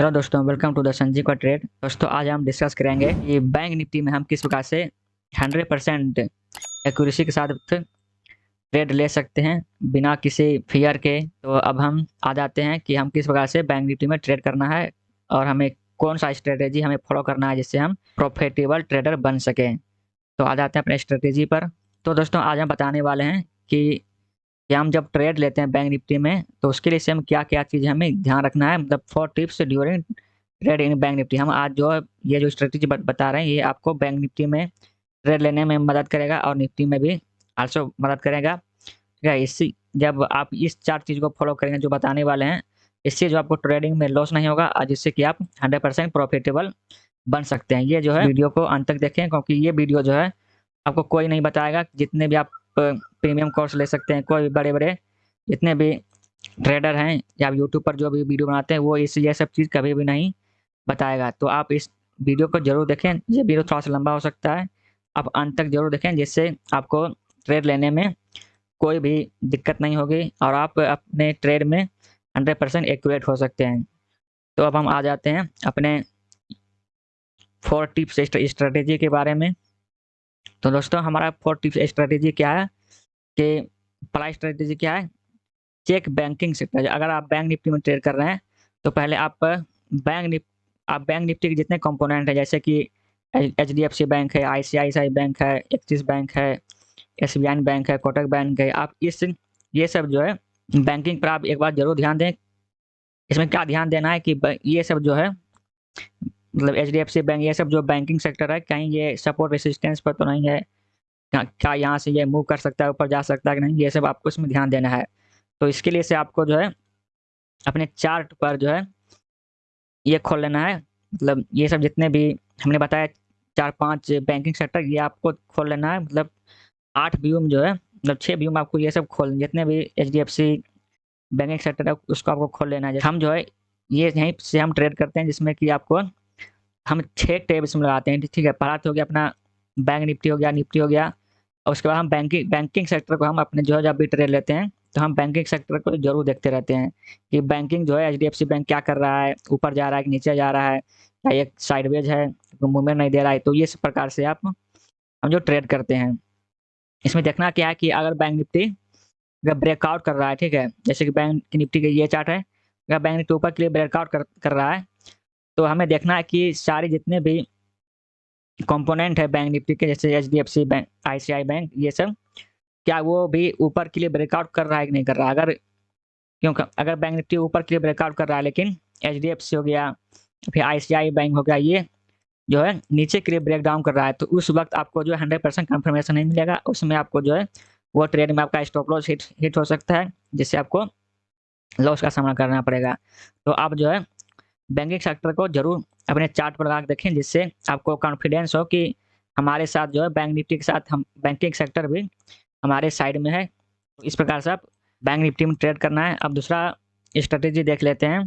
Hello दोस्तों, welcome to the Sanjeev का trade. दोस्तों, आज हम डिस्कस करेंगे कि बैंक निफ्टी में हम किस प्रकार से 100% एक्यूरेसी के साथ ट्रेड ले सकते हैं बिना किसी फियर के। तो अब हम आ जाते हैं कि हम किस प्रकार से बैंक निफ्टी में ट्रेड करना है और हमें कौन सा स्ट्रेटेजी हमें फॉलो करना है जिससे हम प्रॉफिटेबल ट्रेडर बन सकें। तो आ जाते हैं अपने स्ट्रेटेजी पर। तो दोस्तों, आज हम बताने वाले हैं कि हम जब ट्रेड लेते हैं बैंक निफ्टी में तो उसके लिए से हम क्या क्या चीज़ हमें ध्यान रखना है, मतलब 4 tips during trade in bank Nifty. हम आज जो ये जो स्ट्रेटेजी बता रहे हैं ये आपको बैंक निफ्टी में ट्रेड लेने में मदद करेगा और निफ्टी में भी आल्सो मदद करेगा। ठीक है, इसी जब आप इस 4 चीज़ को फॉलो करेंगे जो बताने वाले हैं, इससे जो आपको ट्रेडिंग में लॉस नहीं होगा और जिससे कि आप 100% प्रॉफिटेबल बन सकते हैं। ये जो है वीडियो को अंत तक देखें, क्योंकि ये वीडियो जो है आपको कोई नहीं बताएगा। जितने भी आप प्रीमियम कोर्स ले सकते हैं, कोई बड़े बड़े जितने भी ट्रेडर हैं या यूट्यूब पर जो भी वीडियो बनाते हैं वो इस ये सब चीज़ कभी भी नहीं बताएगा। तो आप इस वीडियो को जरूर देखें। ये वीडियो थोड़ा सा लंबा हो सकता है, आप अंत तक जरूर देखें जिससे आपको ट्रेड लेने में कोई भी दिक्कत नहीं होगी और आप अपने ट्रेड में 100% एक्यूरेट हो सकते हैं। तो अब हम आ जाते हैं अपने 4 टिप्स स्ट्रेटेजी के बारे में। तो दोस्तों, हमारा 4 टिप्स स्ट्रेटेजी क्या है कि पहला स्ट्रेटेजी क्या है, चेक बैंकिंग सेक्टर। अगर आप बैंक निफ्टी में ट्रेड कर रहे हैं तो पहले बैंक निफ्टी के जितने कंपोनेंट हैं, जैसे कि HDFC बैंक है, ICICI बैंक है, एक्सिस बैंक है, SBI बैंक है, कोटक बैंक है, आप इस ये सब जो है बैंकिंग पर आप एक बार जरूर ध्यान दें। इसमें क्या ध्यान देना है कि ये सब जो है, मतलब HDFC बैंक, ये सब जो बैंकिंग सेक्टर है, कहीं ये सपोर्ट रेसिस्टेंस पर तो नहीं है, क्या यहाँ से ये मूव कर सकता है, ऊपर जा सकता है कि नहीं, ये सब आपको इसमें ध्यान देना है। तो इसके लिए से आपको जो है अपने चार्ट पर जो है ये खोल लेना है। मतलब ये सब जितने भी हमने बताया 4-5 बैंकिंग सेक्टर, ये आपको खोल लेना है। मतलब 8 व्यू में जो है, मतलब 6 व्यू में आपको ये सब खोल, जितने भी HDFC बैंकिंग सेक्टर है उसको आपको खोल लेना है। हम जो है ये यहीं से हम ट्रेड करते हैं, जिसमें कि आपको हम 6 टेब्स में लगाते हैं। ठीक है, पहला तो हो गया अपना बैंक निफ्टी, हो गया निफ्टी, हो गया। और उसके बाद हम बैंकिंग सेक्टर को हम अपने जो है जब भी ट्रेड लेते हैं तो हम बैंकिंग सेक्टर को जरूर देखते रहते हैं कि बैंकिंग जो है HDFC बैंक क्या कर रहा है, ऊपर जा रहा है कि नीचे जा रहा है, या एक साइडवेज है, मूवमेंट नहीं दे रहा है। तो ये सब प्रकार से आप हम जो ट्रेड करते हैं, इसमें देखना क्या है कि अगर बैंक निफ्टी अगर ब्रेकआउट कर रहा है, ठीक है, जैसे कि बैंक निफ्टी का ये चार्ट है, अगर बैंक निफ्टी ऊपर के लिए ब्रेकआउट कर रहा है तो हमें देखना है कि सारे जितने भी कंपोनेंट है बैंक निफ्टी के, जैसे HDFC बैंक, ICICI बैंक, ये सब क्या वो भी ऊपर के लिए ब्रेकआउट कर रहा है कि नहीं कर रहा है। क्योंकि अगर बैंक निफ्टी ऊपर के लिए ब्रेकआउट कर रहा है लेकिन HDFC हो गया, फिर ICICI बैंक हो गया, ये जो है नीचे के लिए ब्रेक डाउन कर रहा है, तो उस वक्त आपको जो है 100% कंफर्मेशन नहीं मिलेगा। उसमें आपको जो है वो ट्रेड में आपका स्टॉप लॉस हिट हो सकता है, जिससे आपको लॉस का सामना करना पड़ेगा। तो आप जो है बैंकिंग सेक्टर को जरूर अपने चार्ट पर लगा के देखें, जिससे आपको कॉन्फिडेंस हो कि हमारे साथ जो है बैंक निफ्टी के साथ हम बैंकिंग सेक्टर भी हमारे साइड में है। तो इस प्रकार से आप बैंक निफ्टी में ट्रेड करना है। अब दूसरा स्ट्रेटेजी देख लेते हैं।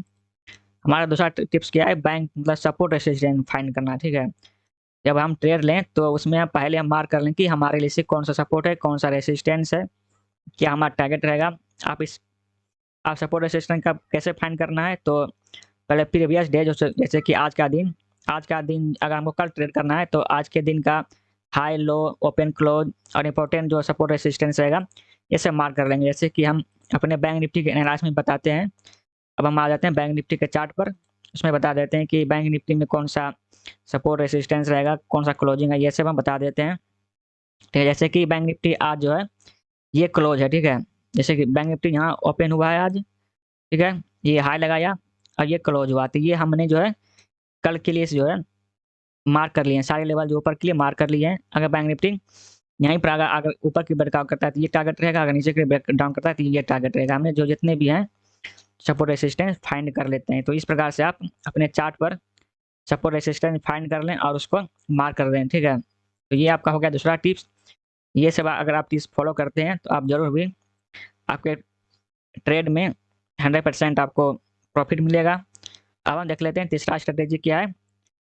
हमारा दूसरा टिप्स क्या है, बैंक मतलब सपोर्ट रेसिस्टेंस फाइंड करना। ठीक है, जब हम ट्रेड लें तो उसमें हम पहले हम मार्क कर लें कि हमारे लिए से कौन सा सपोर्ट है, कौन सा रेसिस्टेंस है, क्या हमारा टारगेट रहेगा। आप इस आप सपोर्ट रेसिस्टेंस का कैसे फाइंड करना है, तो पहले प्रीवियस डे, जो जैसे कि आज का दिन अगर हमको कल ट्रेड करना है तो आज के दिन का हाई, लो, ओपन, क्लोज और इंपॉर्टेंट जो सपोर्ट रेसिस्टेंस रहेगा ये सब मार्क कर लेंगे, जैसे कि हम अपने बैंक निफ्टी के एनालिसिस में बताते हैं। अब हम आ जाते हैं बैंक निफ्टी के चार्ट पर, उसमें बता देते हैं कि बैंक निफ्टी में कौन सा सपोर्ट रेसिस्टेंस रहेगा, कौन सा क्लोजिंग है, ये सब हम बता देते हैं। ठीक है, जैसे कि बैंक निफ्टी आज जो है ये क्लोज है। ठीक है, जैसे कि बैंक निफ्टी यहाँ ओपन हुआ है आज, ठीक है, ये हाई लगाया और ये क्लोज हुआ, तो ये हमने जो है कल के लिए जो है मार्क कर लिए हैं, सारे लेवल जो ऊपर के लिए मार्क कर लिए हैं। अगर बैंक निफ्टी यहीं पर अगर ऊपर की ब्रेकआउट करता है तो ये टारगेट रहेगा, अगर नीचे के ब्रेक डाउन करता है तो ये टारगेट रहेगा। हमने जो जितने भी हैं सपोर्ट रेसिस्टेंस फाइंड कर लेते हैं। तो इस प्रकार से आप अपने चार्ट पर सपोर्ट रेसिस्टेंस फाइंड कर लें और उसको मार्क कर दें। ठीक है, तो ये आपका हो गया दूसरा टिप्स। ये सब अगर आप टिप्स फॉलो करते हैं तो आप जरूर भी आपके ट्रेड में 100% आपको प्रॉफिट मिलेगा। अब हम देख लेते हैं तीसरा स्ट्रेटेजी क्या है,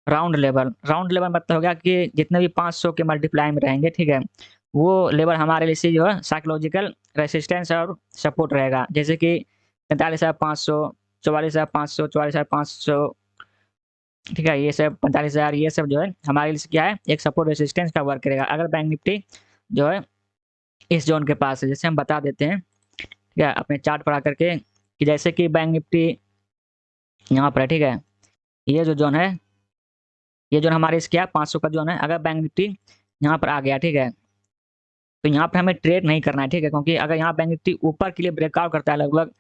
राउंड लेवल मतलब हो गया कि जितने भी 500 के मल्टीप्लाई में रहेंगे, ठीक है, वो लेवल हमारे लिए से जो है साइकोलॉजिकल रेसिस्टेंस और सपोर्ट रहेगा। जैसे कि 43,500, 44,500, 44,500, ठीक है। ये सब 45,000 ये सब जो है हमारे लिए क्या है, एक सपोर्ट रेसिस्टेंस का वर्क करेगा अगर बैंक निफ्टी जो है इस जोन के पास है। जैसे हम बता देते हैं ठीक है अपने चार्ट पर आकर के कि जैसे कि बैंक निफ्टी यहाँ पर है ठीक है, ये जो जोन है, ये जोन हमारे इसके 500 का जोन है। अगर बैंक निफ्टी यहाँ पर आ गया ठीक है, तो यहाँ पर हमें ट्रेड नहीं करना है ठीक है, क्योंकि अगर यहाँ बैंक निफ्टी ऊपर के लिए ब्रेकआउट करता है लगभग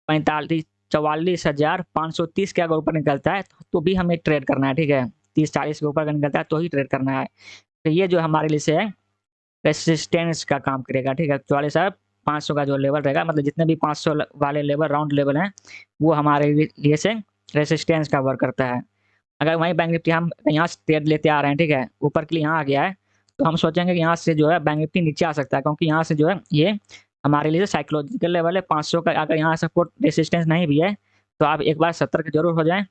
44,530 के अगर ऊपर निकलता है तो भी हमें ट्रेड करना है ठीक है। 30-40 के ऊपर अगर निकलता है तो ही ट्रेड करना है। तो ये जो हमारे लिए से है रेसिस्टेंस का काम करेगा ठीक है। 44,500 का जो लेवल रहेगा, मतलब जितने भी 500 वाले लेवल राउंड लेवल हैं वो हमारे लिए से रेसिस्टेंस का वर्क करता है। अगर वहीं बैंक निफ्टी हम यहाँ से ट्रेड लेते आ रहे हैं ठीक है, ऊपर के लिए यहाँ आ गया है, तो हम सोचेंगे कि यहाँ से जो है बैंक निफ्टी नीचे आ सकता है, क्योंकि यहाँ से जो है ये हमारे लिए साइकोलॉजिकल लेवल है 500 का। अगर यहाँ सपोर्ट रेसिस्टेंस नहीं भी है तो आप एक बार 70 के जरूर हो जाएं,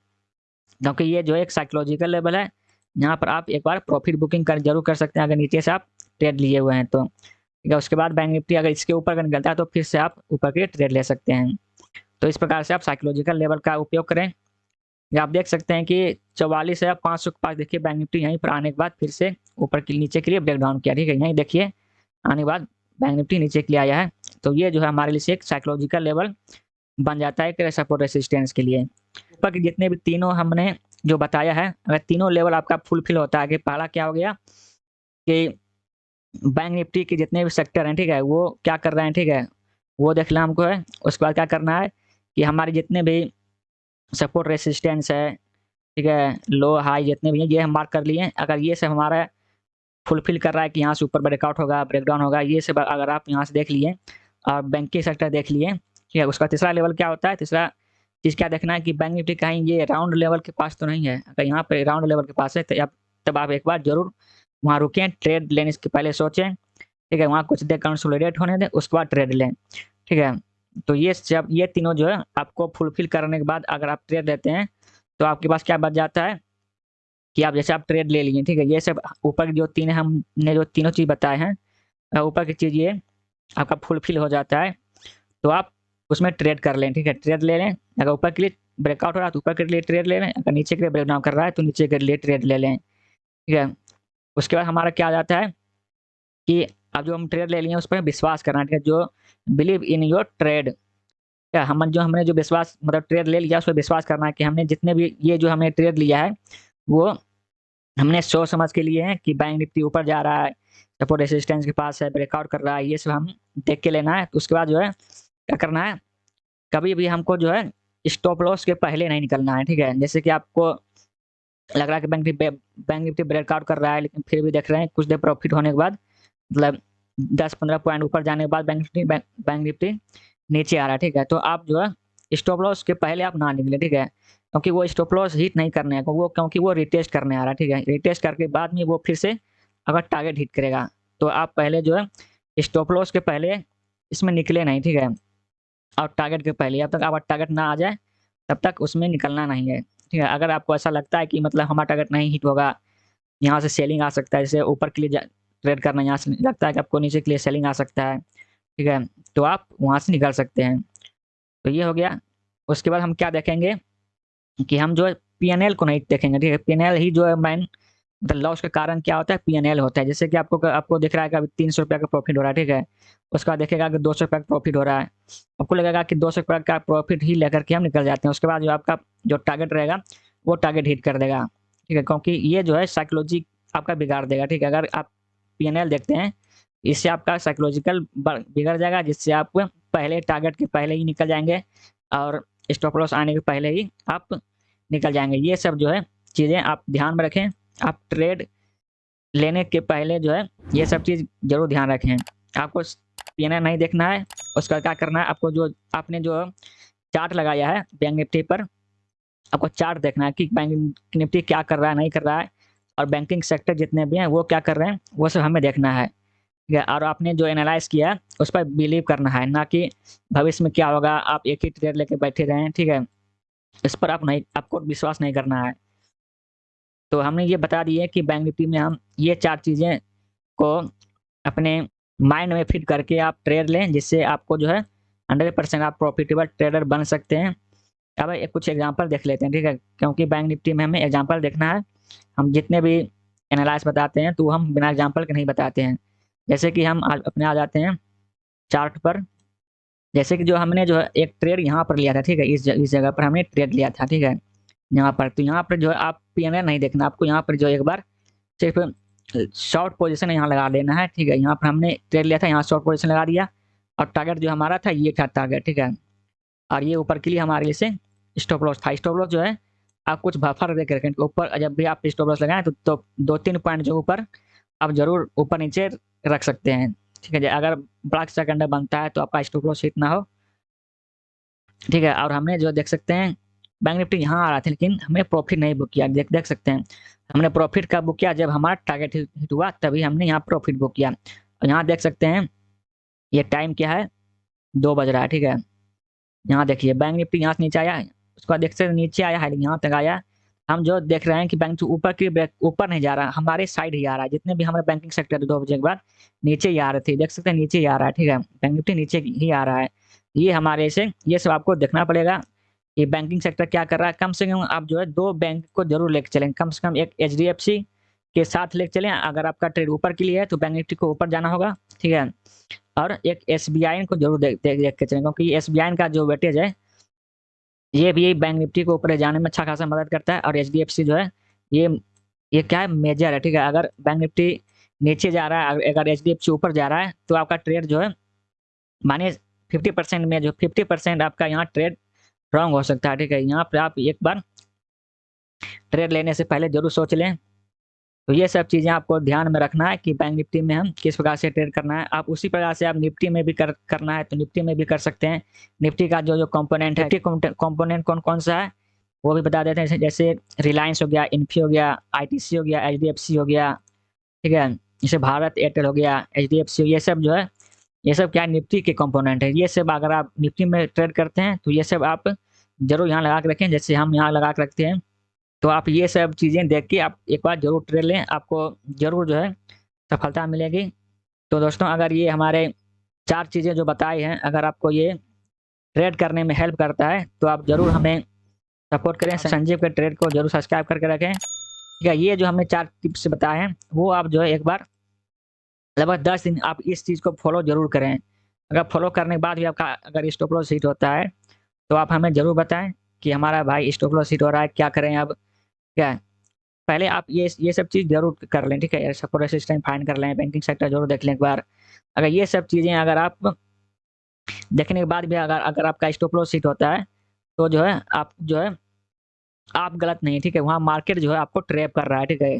क्योंकि ये जो है एक साइकोलॉजिकल लेवल है। यहाँ पर आप एक बार प्रॉफिट बुकिंग जरूर कर सकते हैं अगर नीचे से आप ट्रेड लिए हुए हैं तो ठीक है। उसके बाद बैंक निफ्टी अगर इसके ऊपर का निकलता है तो फिर से आप ऊपर के ट्रेड ले सकते हैं। तो इस प्रकार से आप साइकोलॉजिकल लेवल का उपयोग करें। या आप देख सकते हैं कि 44,500 के पास देखिए बैंक निफ्टी यहीं पर आने के बाद फिर से ऊपर के नीचे के लिए ब्रेक डाउन किया ठीक है। यहीं देखिए आने के बाद बैंक निफ्टी नीचे के लिए आया है। तो ये जो है हमारे लिए एक साइकोलॉजिकल लेवल बन जाता है सपोर्ट रेसिस्टेंस के लिए। ऊपर के जितने भी तीनों हमने जो बताया है, अगर तीनों लेवल आपका फुलफिल होता है कि पहला क्या हो गया कि बैंक निफ्टी के जितने भी सेक्टर हैं ठीक है वो क्या कर रहे हैं ठीक है, वो देखना हमको है। उसके बाद क्या करना है कि हमारे जितने भी सपोर्ट रेसिस्टेंस है ठीक है, लो हाई जितने भी हैं ये हम मार्क कर लिए हैं। अगर ये सब हमारा फुलफिल कर रहा है कि यहाँ से ऊपर ब्रेकआउट होगा ब्रेकडाउन होगा, ये सब अगर आप यहाँ से देख लिए और बैंकिंग सेक्टर देख लिए ठीक है। उसका तीसरा लेवल क्या होता है, तीसरा चीज़ क्या देखना है कि बैंक निफ्टी कहीं ये राउंड लेवल के पास तो नहीं है। अगर यहाँ पे राउंड लेवल के पास है तो तब आप एक बार जरूर वहाँ रुकें, ट्रेड लेने के पहले सोचें ठीक है। वहाँ कुछ देर कंसोलिडेट होने दें उसके बाद ट्रेड लें ठीक है। तो ये सब ये तीनों जो है आपको फुलफिल करने के बाद अगर आप ट्रेड लेते हैं तो आपके पास क्या बच जाता है कि आप जैसे आप ट्रेड ले लिए ठीक है। ये सब ऊपर की जो तीन है हमने जो तीनों चीज़ बताए हैं, ऊपर की चीज़ ये आपका फुलफिल हो जाता है तो आप उसमें ट्रेड कर लें ठीक है। ट्रेड ले लें, अगर ऊपर के लिए ब्रेकआउट हो रहा है तो ऊपर के लिए ट्रेड ले लें, अगर नीचे के लिए ब्रेकडाउन कर रहा है तो नीचे के लिए ट्रेड ले लें ठीक है। उसके बाद हमारा क्या आ जाता है कि अब जो हम ट्रेड ले लिए उस पर विश्वास करना ठीक है। जो बिलीव इन योर ट्रेड, क्या हमने जो विश्वास मतलब ट्रेड ले लिया उस पर विश्वास करना है कि हमने जितने भी ये जो हमने ट्रेड लिया है वो हमने सोच समझ के लिए हैं कि बैंक निफ्टी ऊपर जा रहा है, सपोर्ट रेसिस्टेंस के पास है, ब्रेकआउट कर रहा है, ये सब हम देख के लेना है। तो उसके बाद जो है क्या करना है, कभी भी हमको जो है स्टॉप लॉस के पहले नहीं निकलना है ठीक है। जैसे कि आपको लग रहा है कि बैंक निफ्टी ब्रेकआउट कर रहा है लेकिन फिर भी देख रहे हैं कुछ देर प्रॉफिट होने के बाद मतलब 10-15 पॉइंट ऊपर जाने के बाद बैंक निफ्टी नीचे आ रहा है ठीक है, तो आप जो है स्टॉप लॉस के पहले आप ना निकले ठीक है। क्योंकि वो स्टॉप लॉस हिट नहीं करने है, क्योंकि वो रिटेस्ट करने आ रहा है ठीक है। रिटेस्ट करके बाद में वो फिर से अगर टारगेट हिट करेगा तो आप पहले जो है स्टॉप लॉस के पहले इसमें निकले नहीं ठीक है। और टारगेट के पहले जब तक आपका टारगेट ना आ जाए तब तक उसमें निकलना नहीं है ठीक है। अगर आपको ऐसा लगता है कि मतलब हमारा टारगेट नहीं हिट होगा, यहाँ से सेलिंग आ सकता है, जैसे ऊपर के लिए ट्रेड करना, यहाँ से लगता है कि आपको नीचे के लिए सेलिंग आ सकता है ठीक है, तो आप वहाँ से निकल सकते हैं। तो ये हो गया। उसके बाद हम क्या देखेंगे कि हम जो है पीएनएल को नहीं देखेंगे ठीक है। पीएनएल ही जो है मेन मतलब लॉस का कारण क्या होता है, पीएनएल होता है। जैसे कि आपको दिख रहा है कि अभी 300 रुपये का प्रॉफिट हो रहा है ठीक है, उसका देखेगा कि 200 रुपये का प्रॉफिट हो रहा है, आपको लगेगा कि 200 रुपये का प्रॉफिट ही लेकर के हम निकल जाते हैं। उसके बाद जो आपका जो टारगेट रहेगा वो टारगेट हिट कर देगा ठीक है, क्योंकि ये जो है साइकोलॉजी आपका बिगाड़ देगा ठीक है। अगर आप पीएनएल देखते हैं इससे आपका साइकोलॉजिकल बिगड़ जाएगा, जिससे आप पहले टारगेट के पहले ही निकल जाएंगे और स्टॉप लॉस आने के पहले ही आप निकल जाएंगे। ये सब जो है चीज़ें आप ध्यान में रखें। आप ट्रेड लेने के पहले जो है ये सब चीज़ जरूर ध्यान रखें। आपको पीएनएल नहीं देखना है, उसका क्या करना है, आपको जो आपने जो चार्ट लगाया है बैंक निफ्टी पर, आपको चार्ट देखना है कि बैंक निफ्टी क्या कर रहा है नहीं कर रहा है, और बैंकिंग सेक्टर जितने भी हैं वो क्या कर रहे हैं वो सब हमें देखना है ठीक है। और आपने जो एनालाइज किया है उस पर बिलीव करना है, ना कि भविष्य में क्या होगा आप एक ही ट्रेड लेके बैठे रहें ठीक है। इस पर आपको विश्वास नहीं करना है। तो हमने ये बता दिए कि बैंक निफ्टी में हम ये 4 चीज़ें को अपने माइंड में फिट करके आप ट्रेड लें, जिससे आपको जो है 100% आप प्रॉफिटेबल ट्रेडर बन सकते हैं। अब एक कुछ एग्जांपल देख लेते हैं, ठीक है, क्योंकि बैंक निफ्टी में हमें एग्जांपल देखना है। हम जितने भी एनालाइज बताते हैं तो हम बिना एग्जांपल के नहीं बताते हैं। जैसे कि हम अपने आ जाते हैं चार्ट पर। जैसे कि जो हमने जो है एक ट्रेड यहाँ पर लिया था, ठीक है, इस जगह पर हमने ट्रेड लिया था, ठीक है, यहाँ पर। तो यहाँ पर जो है आप पीएनआर नहीं देखना, आपको यहाँ पर जो एक बार सिर्फ शॉर्ट पोजीशन यहाँ लगा लेना है, ठीक है। यहाँ पर हमने ट्रेड लिया था, यहाँ शॉर्ट पोजीशन लगा दिया, और टारगेट जो हमारा था ये था टारगेट, ठीक है। और ये ऊपर के लिए हमारे लिए से स्टॉप लॉस था। स्टॉप लॉस जो है आप कुछ बफर दे के रखें ऊपर, जब भी आप स्टॉप लॉस लगाएं तो 2-3 पॉइंट जो ऊपर आप जरूर ऊपर नीचे रख सकते हैं, ठीक है। अगर ब्लैक सेकंडर बनता है तो आपका स्टॉप लॉस हिट ना हो, ठीक है। और हमने जो देख सकते हैं बैंक निफ्टी यहाँ आ रहा था, लेकिन हमने प्रॉफिट नहीं बुक किया। देख सकते हैं हमने प्रॉफिट कब बुक किया, जब हमारा टारगेट हिट हुआ तभी हमने यहाँ प्रॉफिट बुक किया। और यहाँ देख सकते हैं ये टाइम क्या है, 2 बज रहा है, ठीक है। यहाँ देखिए बैंक निफ्टी यहाँ से नीचे आया है, उसके बाद देख सकते हैं नीचे आया है, यहाँ तक आया। हम जो देख रहे हैं कि बैंक ऊपर की ऊपर नहीं जा रहा, हमारे साइड ही आ रहा है। जितने भी हमारे बैंकिंग सेक्टर 2 बजे के बाद नीचे ही आ रहे थे, देख सकते हैं नीचे ही आ रहा है, ठीक है। बैंक निफ्टी नीचे ही आ रहा है। ये हमारे से ये सब आपको देखना पड़ेगा कि बैंकिंग सेक्टर क्या कर रहा है। कम से कम आप जो है 2 बैंक को जरूर लेके चलें, कम से कम एक एचडीएफसी के साथ लेके चलें। अगर आपका ट्रेड ऊपर के लिए है तो बैंक निफ्टी को ऊपर जाना होगा, ठीक है। और एक एसबीआई को जरूर देख के चलें, क्योंकि एसबीआई का जो वेटेज है ये भी बैंक निफ्टी को ऊपर ले जाने में अच्छा खासा मदद करता है। और एचडीएफसी जो है ये ये क्या है, मेजर है, ठीक है। अगर बैंक निफ्टी नीचे जा रहा है, अगर एचडीएफसी ऊपर जा रहा है तो आपका ट्रेड जो है मानिए 50% में जो 50% आपका यहाँ ट्रेड रॉन्ग हो सकता है, ठीक है। यहाँ पे आप एक बार ट्रेड लेने से पहले जरूर सोच लें। तो ये सब चीज़ें आपको ध्यान में रखना है कि बैंक निफ्टी में हम किस प्रकार से ट्रेड करना है। आप उसी प्रकार से आप निफ्टी में भी करना है तो निफ्टी में भी कर सकते हैं। निफ्टी का जो जो कंपोनेंट है, निफ्टी कंपोनेंट कौन कौन सा है वो भी बता देते हैं। जैसे रिलायंस हो गया, इन्फी हो गया, आईटीसी हो गया, एचडीएफसी हो गया, ठीक है। जैसे भारत एयरटेल हो गया, एचडीएफसी, ये सब जो है ये सब क्या है, निफ्टी के कंपोनेंट है। ये सब अगर आप निफ्टी में ट्रेड करते हैं तो ये सब आप जरूर यहाँ लगा के रखें, जैसे हम यहाँ लगा के रखते हैं। तो आप ये सब चीज़ें देख के आप एक बार जरूर ट्रेड लें, आपको जरूर जो है सफलता मिलेगी। तो दोस्तों अगर ये हमारे 4 चीज़ें जो बताई हैं, अगर आपको ये ट्रेड करने में हेल्प करता है तो आप जरूर हमें सपोर्ट करें। संजीव के ट्रेड को जरूर सब्सक्राइब करके रखें, ठीक है। ये जो हमने 4 टिप्स बताए हैं वो आप जो है एक बार लगभग 10 दिन आप इस चीज़ को फॉलो जरूर करें। अगर फॉलो करने के बाद भी आपका अगर स्टॉप लॉस हिट होता है तो आप हमें ज़रूर बताएं कि हमारा भाई स्टॉप लॉस हिट हो रहा है, क्या करें अब, क्या है। पहले आप ये सब चीज़ जरूर कर लें, ठीक है। सपोर्ट रेसिस्टेंस फाइंड कर लें, बैंकिंग सेक्टर जरूर देख लें एक बार। अगर ये सब चीज़ें अगर आप देखने के बाद भी अगर अगर आपका स्टॉप लॉस हिट होता है तो जो है आप जो है आप गलत नहीं, ठीक है। वहाँ मार्केट जो है आपको ट्रैप कर रहा है, ठीक है।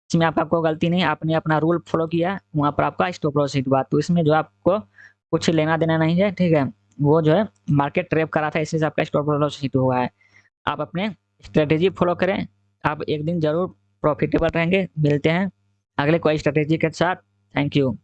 इसमें आपका कोई गलती नहीं, आपने अपना रूल फॉलो किया, वहाँ पर आपका स्टॉप लॉस हिट हुआ, तो इसमें जो आपको कुछ लेना देना नहीं है, ठीक है। वो जो है मार्केट ट्रैप करा था, इससे आपका स्टॉप लॉस हिट हुआ है। आप अपने स्ट्रेटेजी फॉलो करें, आप एक दिन जरूर प्रॉफिटेबल रहेंगे। मिलते हैं अगले कोई स्ट्रेटेजी के साथ। Thank you.